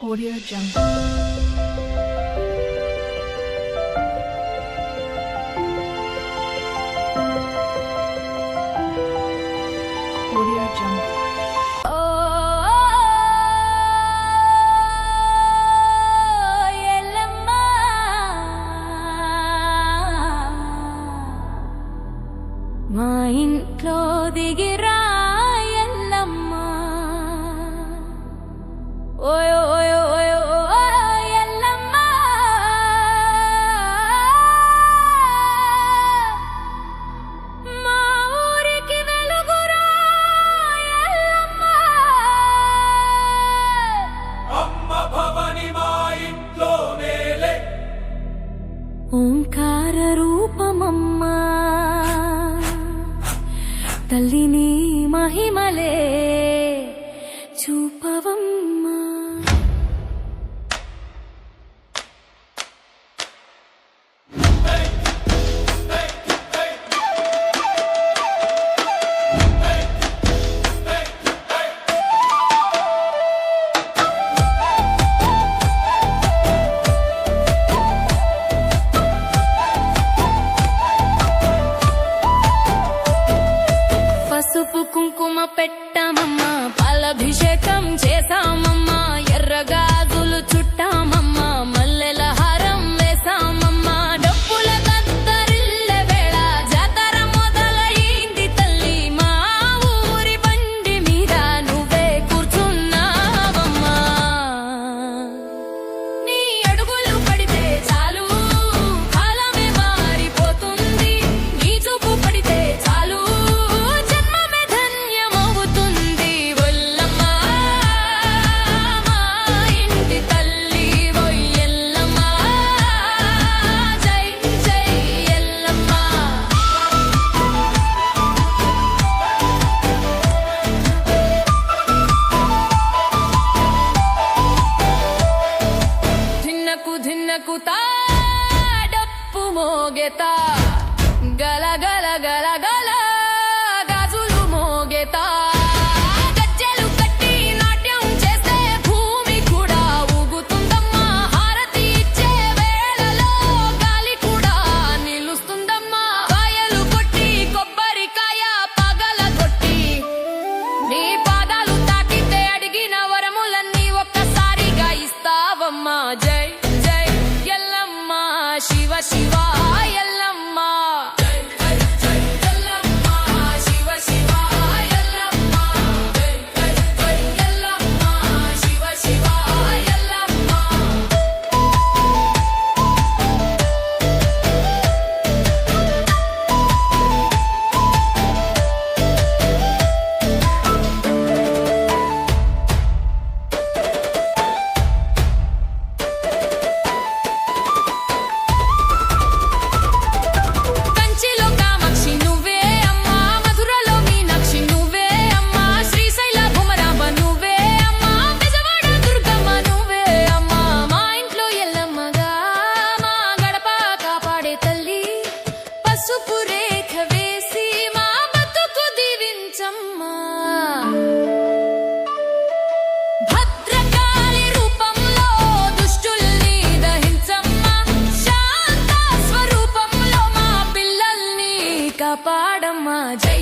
Audio Jungle. Audio Jungle. మా ఇంట్లో దిగిరా ఎల్లమ్మ ఓయో ఓయో ఓయో ఎల్లమ్మ మా ఊరికి వెలుగురా ఎల్లమ్మ అమ్మ భవని మా ఇంట్లో నేలే ఓంకార రూపమమ్మా తల్లిని మహిమలే చూపవమ్మా పసుపు కుంకుమ పెట్టామమ్మా పాలాభిషేకం చేసామమ్మా ఎర్రగాజులు చుట్టామమ్మా మల్లెల హారం వేసామమ్మా డప్పుల దద్దరిల్లె వేళ జాతర మొదలైంది తల్లి మా ఊరి బండి మీద నువ్వే కూర్చున్నావమ్మా నీ అడుగులు పడితే చాలు కాలమే మారిపోతుంది నీ చూపు పడితే చాలు ధిన్నకుతా డప్పు మోగెతా గల గల గల గల గాజులు మోగెతా గజ్జెలు కట్టి నాట్యం చేస్తే భూమి కూడా ఊగుతుందమ్మా హారతి ఇచ్చే వేళలో గాలి కూడా నిలుస్తుందమ్మా కాయలు కొట్టి కొబ్బరికాయ పగల కొట్టి నీ పాదాలు తాకితే అడిగిన వరములన్నీ ఒక్కసారిగా ఇస్తావమ్మా జై శివ శివ ఎల్లమ్మ ఎల్లమ్మ శివ శివ ఎల్లమ్మ ఎల్లమ్మ శివ శివ ఎల్లమ్మ భద్రకాళి రూపంలో దుష్టుల్ని దహించమ్మా శాంత స్వరూపంలో మా పిల్లల్ని కాపాడమ్మా జై